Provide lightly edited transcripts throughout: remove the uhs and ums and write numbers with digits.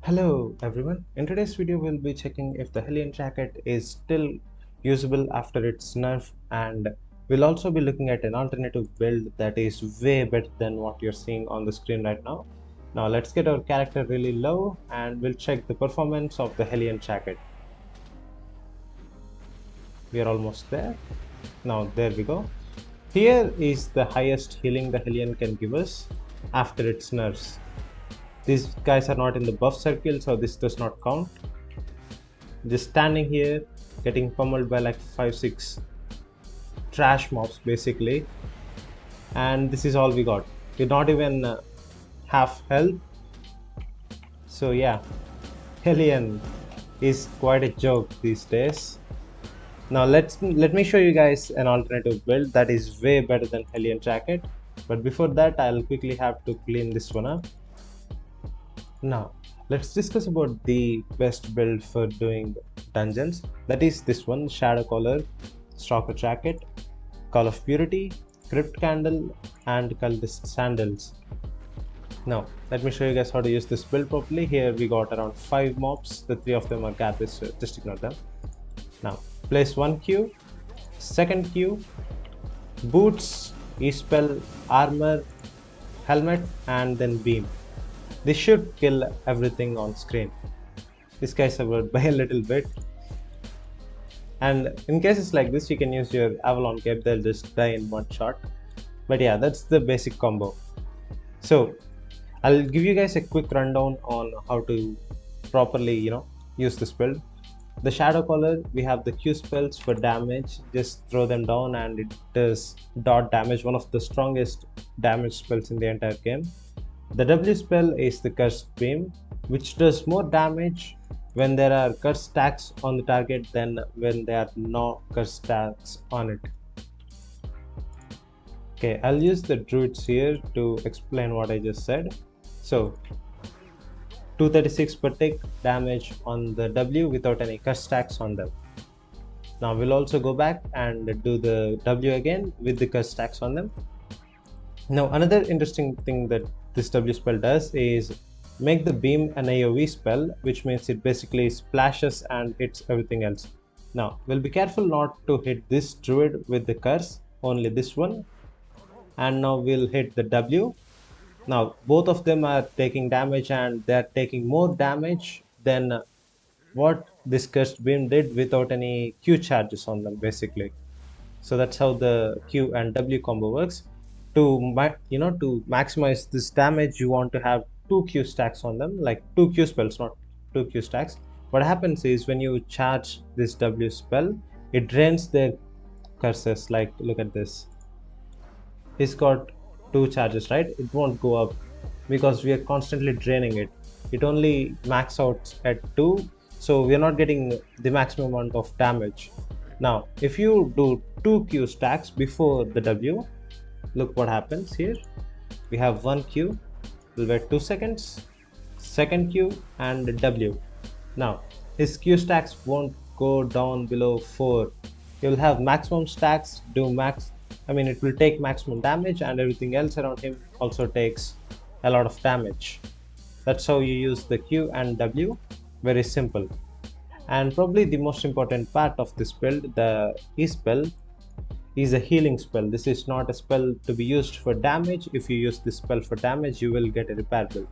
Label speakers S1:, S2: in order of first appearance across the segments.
S1: Hello everyone, in today's video we'll be checking if the Hellion jacket is still usable after its nerf, and we'll also be looking at an alternative build that is way better than what you're seeing on the screen right now. Now let's get our character really low and we'll check the performance of the Hellion jacket. We are almost there. Now there we go. Here is the highest healing the Hellion can give us after its nerfs. These guys are not in the buff circle, so this does not count. Just standing here getting pummeled by like 5-6 trash mobs basically, and this is all we got. We're not even half health. So yeah, Hellion is quite a joke these days. Now let me show you guys an alternative build that is way better than Hellion jacket, but before that I'll quickly have to clean this one up. Now let's discuss about the best build for doing dungeons. That is this one: Shadow Collar, Stalker Jacket, Call of Purity, Crypt Candle, and Cultist Sandals. Now let me show you guys how to use this build properly. Here we got around 5 mobs. The 3 of them are garbage, so just ignore them. Now place 1 Q, second Q, boots, e-spell, armor, helmet, and then beam. This should kill everything on screen. This guy's about by a little bit. And in cases like this, you can use your Avalon cape, they'll just die in one shot. But yeah, that's the basic combo. So I'll give you guys a quick rundown on how to properly, use this build. The Shadow Collar, we have the Q spells for damage. Just throw them down and it does dot damage, one of the strongest damage spells in the entire game. The W spell is the Cursed Beam, which does more damage when there are curse stacks on the target than when there are no curse stacks on it. Okay, I'll use the druids here to explain what I just said. So 236 per tick damage on the W without any curse stacks on them. Now we'll also go back and do the W again with the curse stacks on them. Now another interesting thing that this W spell does is make the beam an AoE spell, which means it basically splashes and hits everything else. Now we'll be careful not to hit this druid with the curse, only this one. And now we'll hit the W. Now both of them are taking damage, and they're taking more damage than what this cursed beam did without any Q charges on them basically. So that's how the Q and W combo works. To maximize this damage, you want to have 2 Q stacks on them, like 2 Q spells, not 2 Q stacks. What happens is when you charge this W spell, it drains their curses. Like look at this, he's got 2 charges, right? It won't go up because we are constantly draining it. It only max out at 2, so we are not getting the maximum amount of damage. Now if you do 2 Q stacks before the W, look what happens here. We have 1 Q, we'll wait 2 seconds, second Q, and W. Now his Q stacks won't go down below 4. You'll have maximum stacks, it will take maximum damage, and everything else around him also takes a lot of damage. That's how you use the Q and W. Very simple. And probably the most important part of this build, the E spell, is a healing spell. This is not a spell to be used for damage. If you use this spell for damage, you will get a repair build.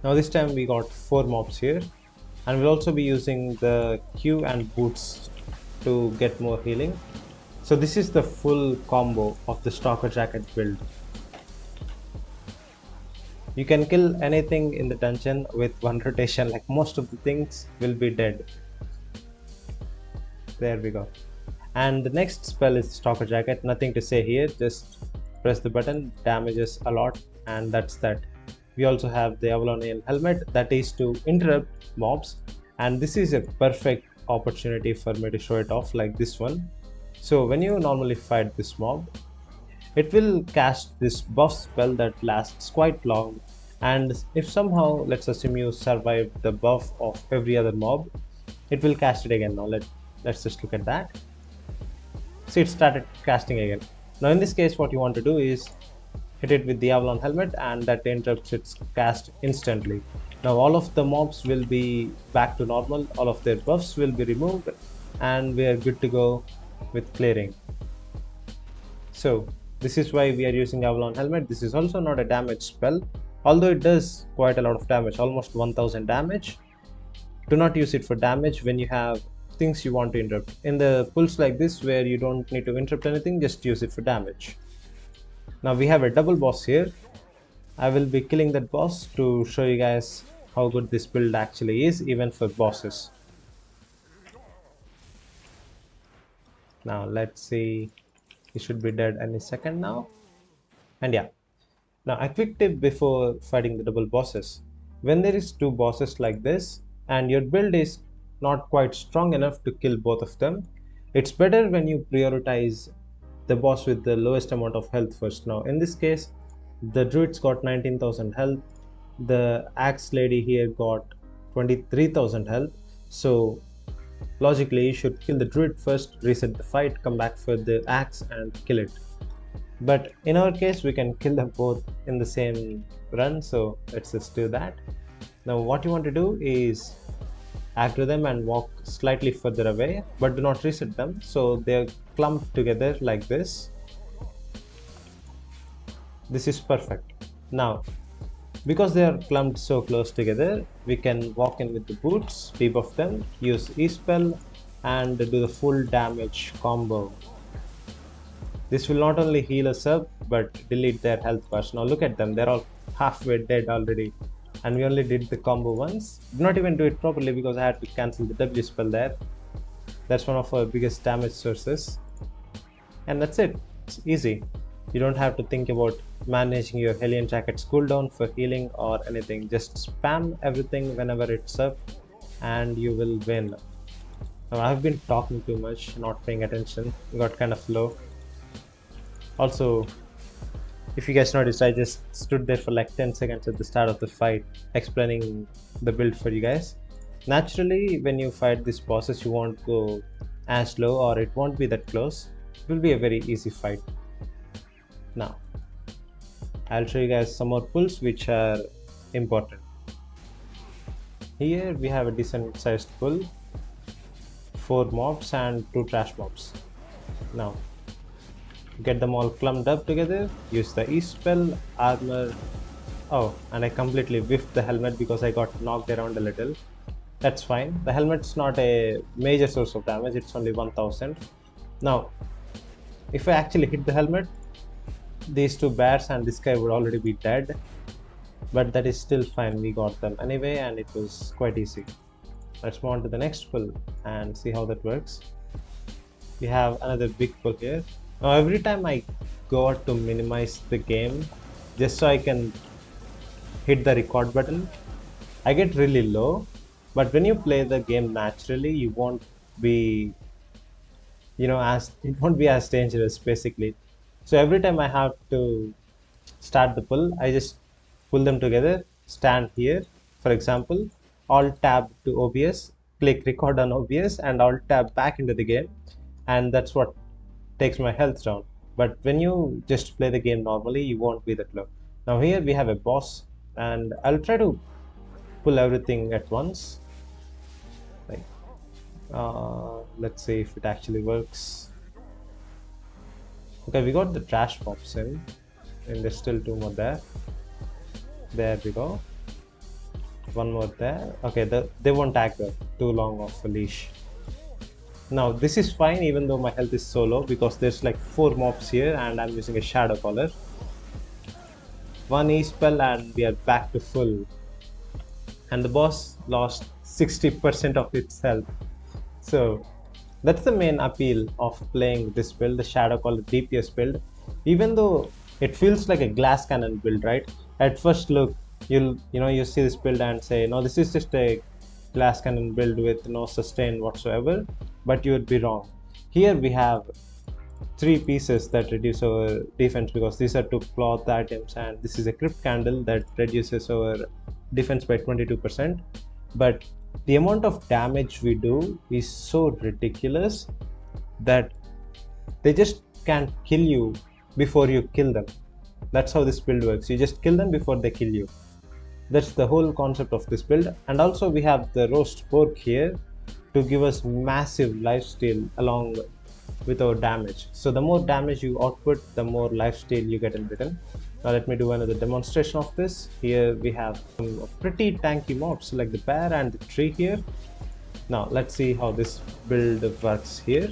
S1: Now this time we got 4 mobs here, and we'll also be using the Q and boots to get more healing. So this is the full combo of the Stalker Jacket build. You can kill anything in the dungeon with one rotation, like most of the things will be dead. There we go. And the next spell is Stalker Jacket. Nothing to say here, just press the button, damages a lot, and that's that. We also have the Avalonian helmet, that is to interrupt mobs, and this is a perfect opportunity for me to show it off, like this one. So when you normally fight this mob, it will cast this buff spell that lasts quite long, and if somehow, let's assume you survive the buff of every other mob, it will cast it again. Now let's just look at that. See, it started casting again. Now in this case, what you want to do is hit it with the Avalon helmet, and that interrupts its cast instantly. Now all of the mobs will be back to normal, all of their buffs will be removed, and we are good to go with clearing. So this is why we are using Avalon Helmet. This is also not a damage spell, although it does quite a lot of damage, almost 1000 damage. Do not use it for damage when you have things you want to interrupt. In the pulls like this where you don't need to interrupt anything, just use it for damage. Now we have a double boss here. I will be killing that boss to show you guys how good this build actually is, even for bosses. Now let's see, he should be dead any second now. And yeah, now a quick tip before fighting the double bosses. When there is two bosses like this and your build is not quite strong enough to kill both of them, it's better when you prioritize the boss with the lowest amount of health first. Now in this case, the druid's got 19,000 health, the axe lady here got 23,000 health, so logically you should kill the druid first, reset the fight, come back for the axe and kill it. But in our case we can kill them both in the same run, so let's just do that. Now what you want to do is aggro them and walk slightly further away, but do not reset them, so they're clumped together like this. This is perfect. Now because they are clumped so close together, we can walk in with the boots, debuff them, use E-spell and do the full damage combo. This will not only heal us up but delete their health bars. Now look at them, they're all halfway dead already, and we only did the combo once. Did not even do it properly because I had to cancel the W spell there. That's one of our biggest damage sources, and that's it. It's easy. You don't have to think about managing your Hellion Jacket's cooldown for healing or anything. Just spam everything whenever it's up and you will win. Now I've been talking too much, not paying attention, got kind of low. Also, if you guys noticed, I just stood there for like 10 seconds at the start of the fight explaining the build for you guys. Naturally, when you fight these bosses, you won't go as low, or it won't be that close. It will be a very easy fight. Now I'll show you guys some more pulls which are important. Here we have a decent sized pull, 4 mobs and 2 trash mobs. Now get them all clumped up together, use the E-spell, armor. Oh, and I completely whiffed the helmet because I got knocked around a little. That's fine, the helmet's not a major source of damage, it's only 1000. Now if I actually hit the helmet, these 2 bears and this guy would already be dead, but that is still fine, we got them anyway and it was quite easy. Let's move on to the next pull and see how that works. We have another big pull here. Now every time I go out to minimize the game just so I can hit the record button, I get really low, but when you play the game naturally, you won't be, it won't be as dangerous basically. So every time I have to start the pull, I just pull them together, stand here, for example, alt tab to OBS, click record on OBS and alt tab back into the game, and that's what takes my health down. But when you just play the game normally, you won't be that low. Now here we have a boss and I'll try to pull everything at once. Like, let's see if it actually works. Okay, we got the trash pops in, and there's still 2 more there. There we go. 1 more there. Okay, they won't aggro too long of a leash. Now this is fine even though my health is so low because there's like 4 mobs here and I'm using a shadow collar. 1 E-spell and we are back to full. And the boss lost 60% of its health. So that's the main appeal of playing this build, the shadow collar DPS build. Even though it feels like a glass cannon build, right? At first look, you see this build and say, no, this is just a glass cannon build with no sustain whatsoever, but you would be wrong. Here we have 3 pieces that reduce our defense because these are 2 cloth items, and this is a crypt candle that reduces our defense by 22%. But the amount of damage we do is so ridiculous that they just can't kill you before you kill them. That's how this build works. You just kill them before they kill you. That's the whole concept of this build. And also we have the roast pork here to give us massive lifesteal along with our damage. So the more damage you output, the more lifesteal you get in return. Now let me do another demonstration of this. Here we have some pretty tanky mobs like the bear and the tree here. Now let's see how this build works here.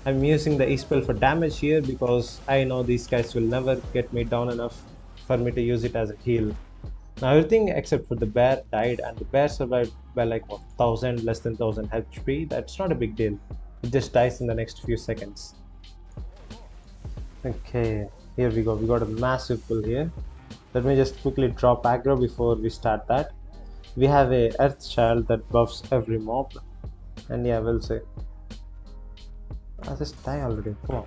S1: I'm using the E-spell for damage here because I know these guys will never get me down enough for me to use it as a heal. Now everything except for the bear died, and the bear survived by like what, 1000, less than 1000 HP. That's not a big deal. It just dies in the next few seconds. Okay, here we go. We got a massive pull here. Let me just quickly drop aggro before we start that. We have a earth child that buffs every mob, and yeah, we'll say. I'll just die already. Come on.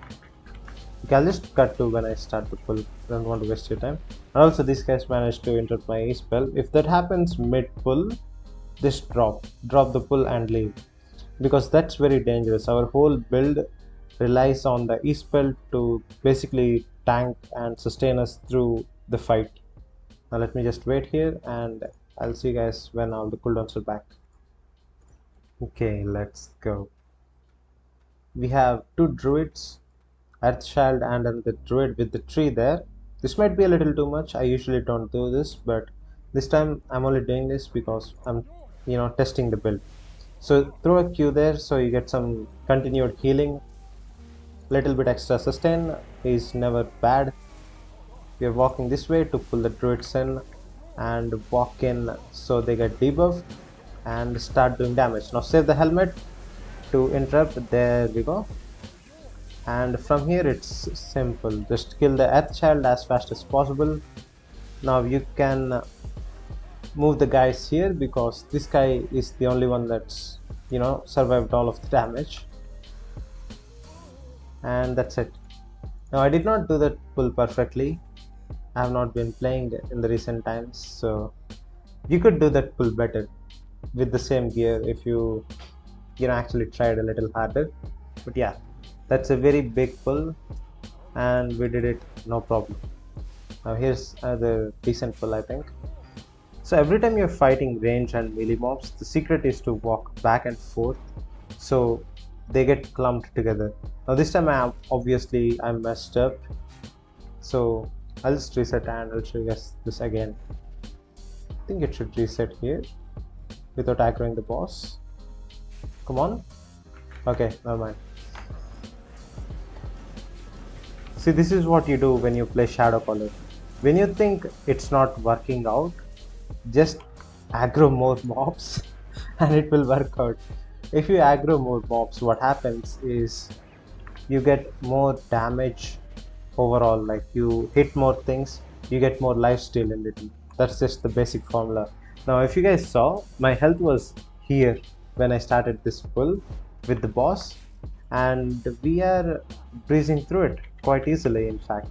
S1: Okay, I'll just cut to when I start the pull. Don't want to waste your time. And also, these guys managed to interrupt my E spell. If that happens mid pull, just drop the pull and leave, because that's very dangerous. Our whole build relies on the E spell to basically tank and sustain us through the fight. Now let me just wait here, and I'll see you guys when all the cooldowns are back. Okay, let's go. We have two druids, Earthchild and another druid with the tree there. This might be a little too much. I usually don't do this, but this time I'm only doing this because I'm testing the build. So throw a Q there so you get some continued healing. Little bit extra sustain is never bad. We are walking this way to pull the druids in and walk in so they get debuffed and start doing damage. Now save the helmet to interrupt. There we go. And from here it's simple. Just kill the Earthchild as fast as possible. Now you can move the guys here because this guy is the only one that's survived all of the damage, and that's it. Now I did not do that pull perfectly. I have not been playing in the recent times, so you could do that pull better with the same gear if you actually tried a little harder. But yeah, that's a very big pull and we did it no problem. Now here's the decent pull, I think. So every time you're fighting range and melee mobs, the secret is to walk back and forth so they get clumped together. Now this time I messed up, so I'll just reset and I'll show you guys this again. I think it should reset here without aggroing the boss. Come on. Okay, never mind. See, this is what you do when you play Shadow Caller. When you think it's not working out, just aggro more mobs and it will work out. If you aggro more mobs, what happens is you get more damage overall. Like you hit more things, you get more lifesteal in it. That's just the basic formula. Now if you guys saw, my health was here when I started this pull with the boss, and we are breezing through it quite easily. In fact,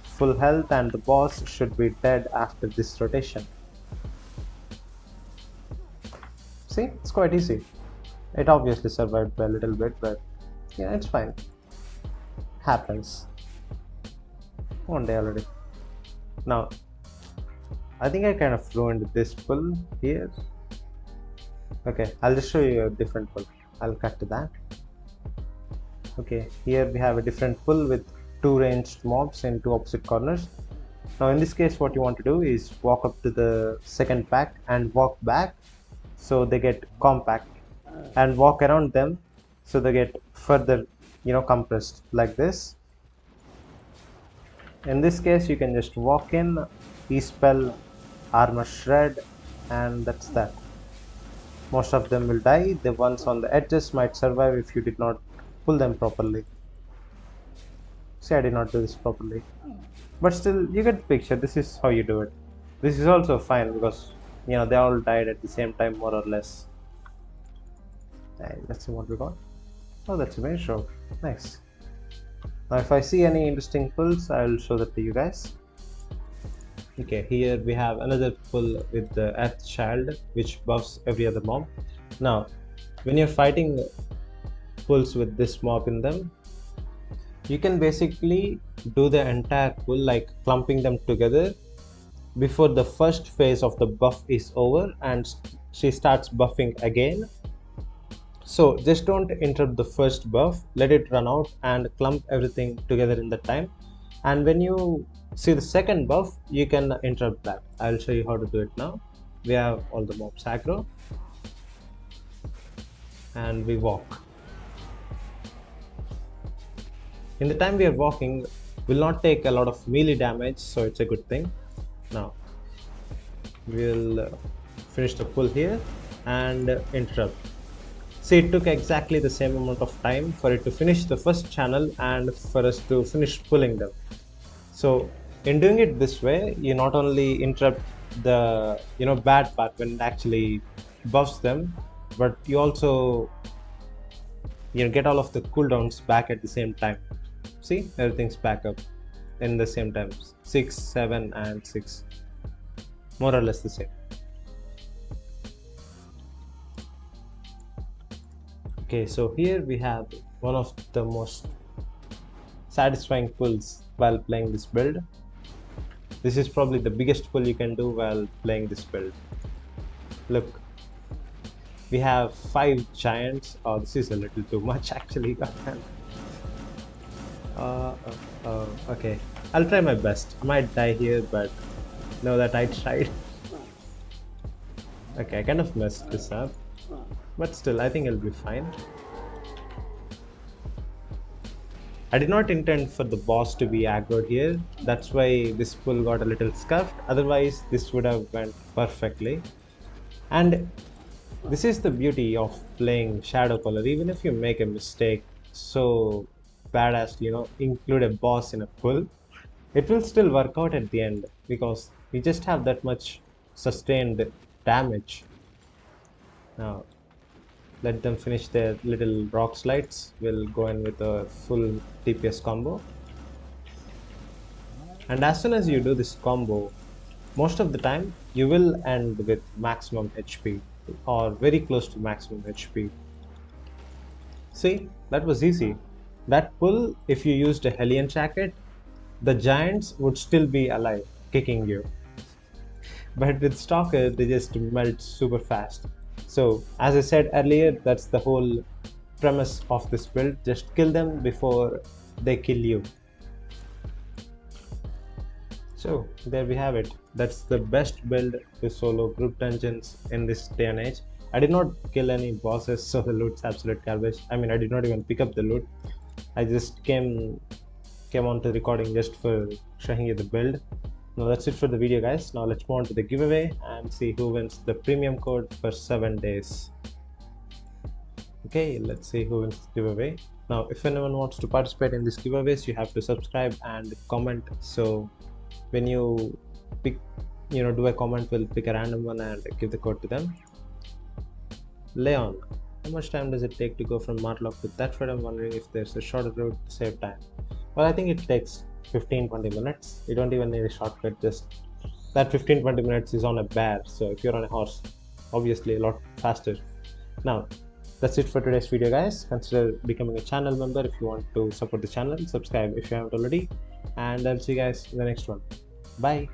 S1: full health, and the boss should be dead after this rotation. See, it's quite easy. It obviously survived by a little bit, but yeah, it's fine. Happens. One day already. Now, I think I kind of ruined this pull here. Okay, I'll just show you a different pull. I'll cut to that. Okay, here we have a different pull with two ranged mobs in two opposite corners. Now in this case, what you want to do is walk up to the second pack and walk back so they get compact, and walk around them so they get further compressed like this. In this case, you can just walk in, E-spell, armor shred, and that's that. Most of them will die. The ones on the edges might survive if you did not pull them properly. See, I did not do this properly, but still you get the picture. This is how you do it. This is also fine because they all died at the same time, more or less. Right, let's see what we got. Oh, that's a main show. Nice. Now if I see any interesting pulls, I'll show that to you guys. Okay, here we have another pull with the Earthchild, which buffs every other mob. Now when you're fighting pulls with this mob in them, you can basically do the entire pull like clumping them together before the first phase of the buff is over and she starts buffing again. So just don't interrupt the first buff, let it run out and clump everything together in the time. And when you see the second buff, you can interrupt that. I'll show you how to do it now. We have all the mobs aggro and we walk. In the time we are walking, we'll not take a lot of melee damage, so it's a good thing. Now we'll finish the pull here and interrupt. See, it took exactly the same amount of time for it to finish the first channel and for us to finish pulling them. So in doing it this way, you not only interrupt the bad part when it actually buffs them, but you also get all of the cooldowns back at the same time. See, everything's back up in the same time. 6, 7 and 6, more or less the same. Okay, so here we have one of the most satisfying pulls while playing this build. This is probably the biggest pull you can do while playing this build. Look, we have 5 giants. Oh, this is a little too much actually. Okay, I'll try my best. I might die here, but know that I tried. Okay, I kind of messed this up, but still I think it'll be fine. I did not intend for the boss to be aggroed here, that's why this pull got a little scuffed, otherwise this would have went perfectly. And this is the beauty of playing Shadow Color. Even if you make a mistake so badass, include a boss in a pull, it will still work out at the end because we just have that much sustained damage. Now let them finish their little rock slides. We'll go in with a full DPS combo. And as soon as you do this combo, most of the time you will end with maximum HP or very close to maximum HP. See, that was easy. That pull, if you used a Hellion jacket, the giants would still be alive, kicking you. But with Stalker, they just melt super fast. So, as I said earlier, that's the whole premise of this build. Just kill them before they kill you. So, there we have it. That's the best build to solo group dungeons in this day and age. I did not kill any bosses, so the loot's absolute garbage. I mean, I did not even pick up the loot. I just came on to recording just for showing you the build. Now that's it for the video, guys. Now let's move on to the giveaway and see who wins the premium code for 7 days. Okay, let's see who wins the giveaway. Now if anyone wants to participate in this giveaways, you have to subscribe and comment. So when you pick, do a comment, we'll pick a random one and give the code to them. Leon, how much time does it take to go from Marlock to Thetford? I'm wondering if there's a shorter route to save time. Well, I think it takes 15-20 minutes. You don't even need a shortcut. Just that 15-20 minutes is on a bear, so if you're on a horse, obviously a lot faster. Now that's it for today's video, guys. Consider becoming a channel member if you want to support the channel. Subscribe if you haven't already, and I'll see you guys in the next one. Bye.